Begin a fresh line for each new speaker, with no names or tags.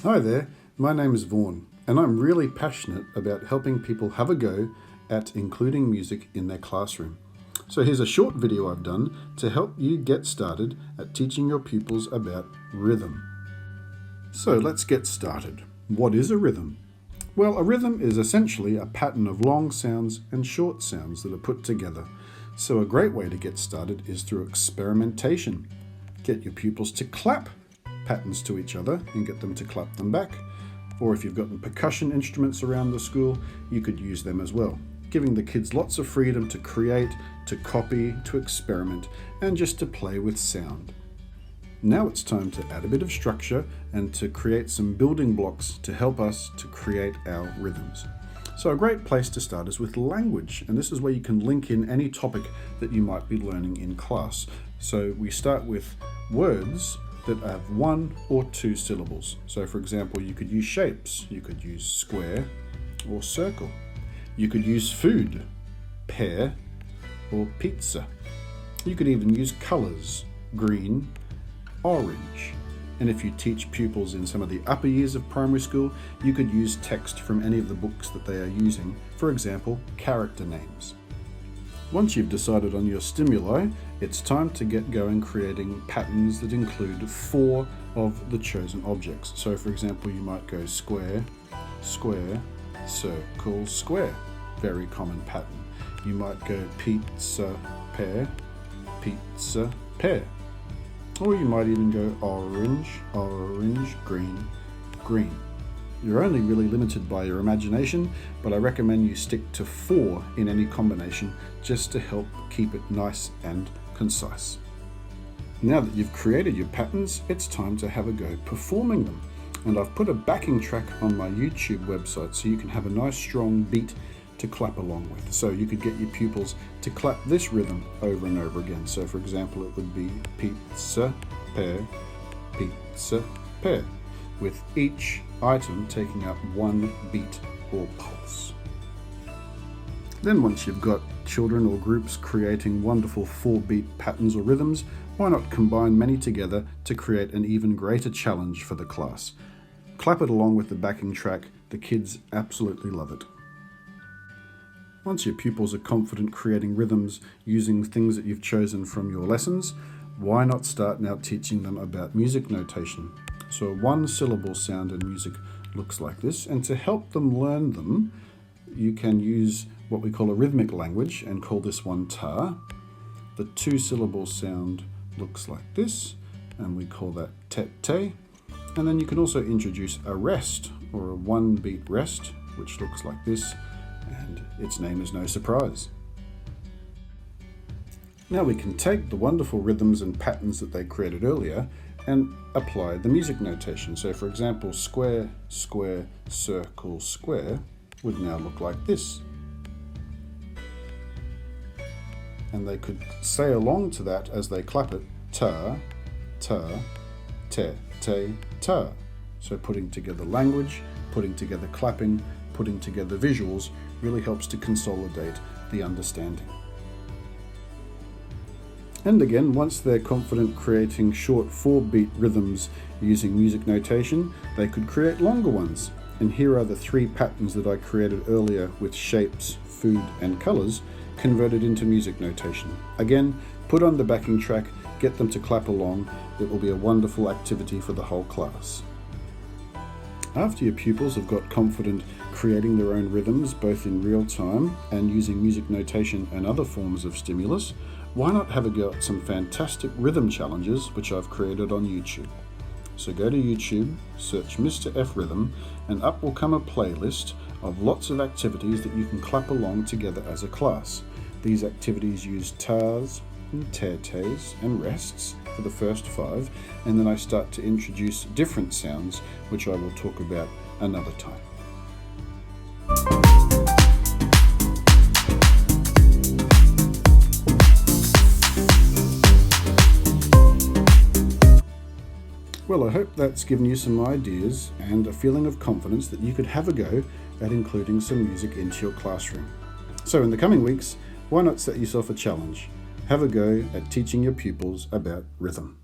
Hi there, my name is Vaughan, and I'm really passionate about helping people have a go at including music in their classroom. So here's a short video I've done to help you get started at teaching your pupils about rhythm. So let's get started. What is a rhythm? Well, a rhythm is essentially a pattern of long sounds and short sounds that are put together. So a great way to get started is through experimentation. Get your pupils to clap patterns to each other and get them to clap them back. Or if you've got percussion instruments around the school, you could use them as well, giving the kids lots of freedom to create, to copy, to experiment, and just to play with sound. Now it's time to add a bit of structure and to create some building blocks to help us to create our rhythms. So a great place to start is with language, and this is where you can link in any topic that you might be learning in class. So we start with words that have one or two syllables. So for example, you could use shapes. You could use square or circle. You could use food, pear or pizza. You could even use colors, green, orange. And if you teach pupils in some of the upper years of primary school, you could use text from any of the books that they are using, for example, character names. Once you've decided on your stimuli, it's time to get going creating patterns that include 4 of the chosen objects. So for example, you might go square, square, circle, square. Very common pattern. You might go pizza, pear, or you might even go orange, orange, green, green. You're only really limited by your imagination, but I recommend you stick to 4 in any combination just to help keep it nice and concise. Now that you've created your patterns, it's time to have a go performing them. And I've put a backing track on my YouTube website so you can have a nice strong beat to clap along with. So you could get your pupils to clap this rhythm over and over again. So for example, it would be pizza, pear, with each item taking up 1 beat or pulse. Then once you've got children or groups creating wonderful 4-beat patterns or rhythms, why not combine many together to create an even greater challenge for the class? Clap it along with the backing track. The kids absolutely love it. Once your pupils are confident creating rhythms using things that you've chosen from your lessons, why not start now teaching them about music notation? So a 1-syllable sound in music looks like this, and to help them learn them, you can use what we call a rhythmic language and call this one tar. The 2-syllable sound looks like this, and we call that tete. And then you can also introduce a rest or a 1-beat rest, which looks like this, and its name is no surprise. Now we can take the wonderful rhythms and patterns that they created earlier and apply the music notation. So for example, square, square, circle, square would now look like this. And they could say along to that as they clap it, ta, ta, te, ta. So putting together language, putting together clapping, putting together visuals really helps to consolidate the understanding. And again, once they're confident creating short 4-beat rhythms using music notation, they could create longer ones. And here are the 3 patterns that I created earlier with shapes, food, and colors converted into music notation. Again, put on the backing track, get them to clap along. It will be a wonderful activity for the whole class. After your pupils have got confident creating their own rhythms, both in real time and using music notation and other forms of stimulus, why not have a go at some fantastic rhythm challenges which I've created on YouTube. So go to YouTube, search Mr. F Rhythm, and up will come a playlist of lots of activities that you can clap along together as a class. These activities use tars and tetes and rests for the first 5, and then I start to introduce different sounds which I will talk about another time. Well, I hope that's given you some ideas and a feeling of confidence that you could have a go at including some music into your classroom. So in the coming weeks, why not set yourself a challenge? Have a go at teaching your pupils about rhythm.